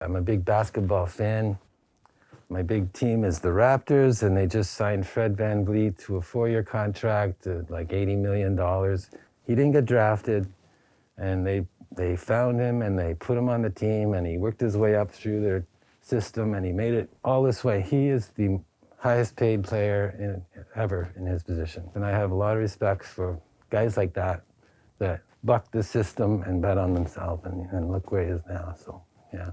I'm a big basketball fan. My big team is the Raptors, and they just signed Fred VanVleet to a 4-year contract at like $80 million. He didn't get drafted, and they found him, and they put him on the team, and he worked his way up through their system, and he made it all this way. He is the highest paid player ever in his position. And I have a lot of respect for guys like that buck the system and bet on themselves, and look where he is now, so yeah.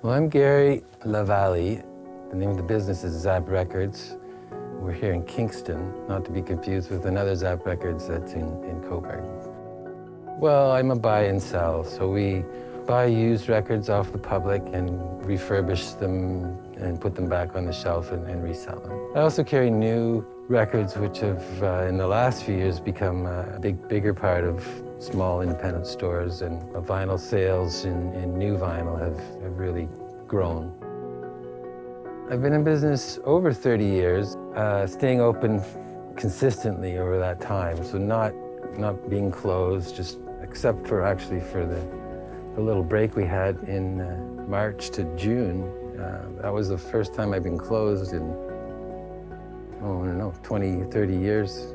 Well, I'm Gary Lavallee. The name of the business is Zap Records. We're here in Kingston, not to be confused with another Zap Records that's in Coburg. Well, I'm a buy and sell, so we buy used records off the public and refurbish them and put them back on the shelf and resell them. I also carry new records which have, in the last few years, become a bigger part of small independent stores, and vinyl sales in new vinyl have really grown. I've been in business over 30 years, staying open consistently over that time, so not being closed, just except for actually for the little break we had in March to June. That was the first time I've been closed in, I don't know, 20, 30 years.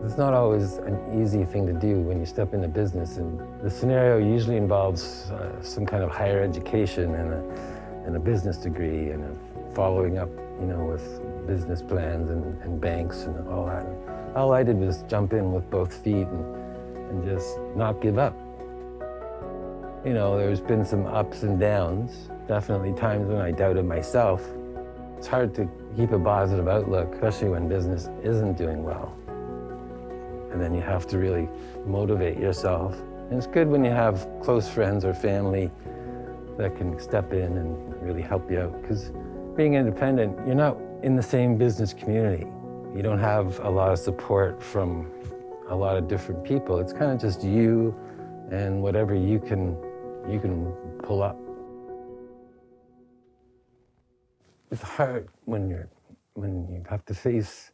It's not always an easy thing to do when you step into business, and the scenario usually involves some kind of higher education and a business degree and a following up, with business plans and banks and all that. And all I did was jump in with both feet and just not give up. There's been some ups and downs, definitely times when I doubted myself. It's hard to keep a positive outlook, especially when business isn't doing well. And then you have to really motivate yourself. And it's good when you have close friends or family that can step in and really help you out. Because being independent, you're not in the same business community. You don't have a lot of support from a lot of different people. It's kind of just you and whatever you can pull up. It's hard when you have to face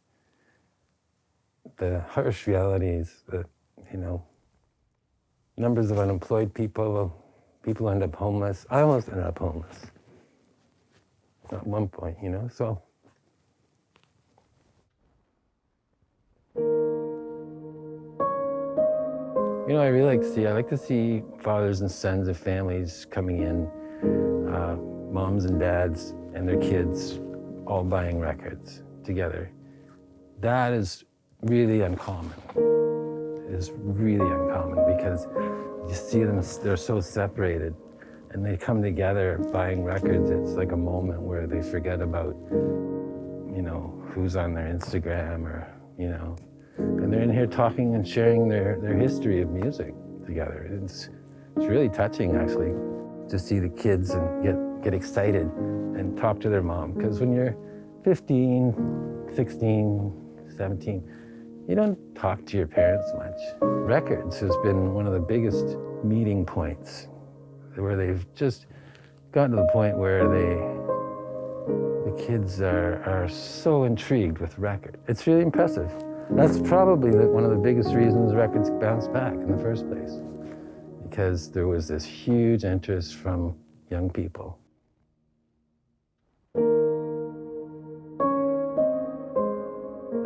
the harsh realities that, numbers of unemployed people end up homeless. I almost ended up homeless at one point, so. I like to see fathers and sons and families coming in, moms and dads and their kids all buying records together. That is really uncommon. It is really uncommon because you see them, they're so separated, and they come together buying records. It's like a moment where they forget about, who's on their Instagram or, and they're in here talking and sharing their history of music together. It's really touching, actually, to see the kids and get excited and talk to their mom. Because when you're 15, 16, 17, you don't talk to your parents much. Records has been one of the biggest meeting points where they've just gotten to the point where the kids are so intrigued with records. It's really impressive. That's probably one of the biggest reasons records bounced back in the first place, because there was this huge interest from young people.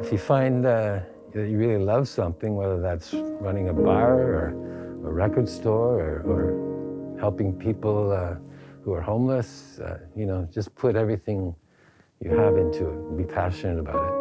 If you find that you really love something, whether that's running a bar or a record store or helping people who are homeless, just put everything you have into it and be passionate about it.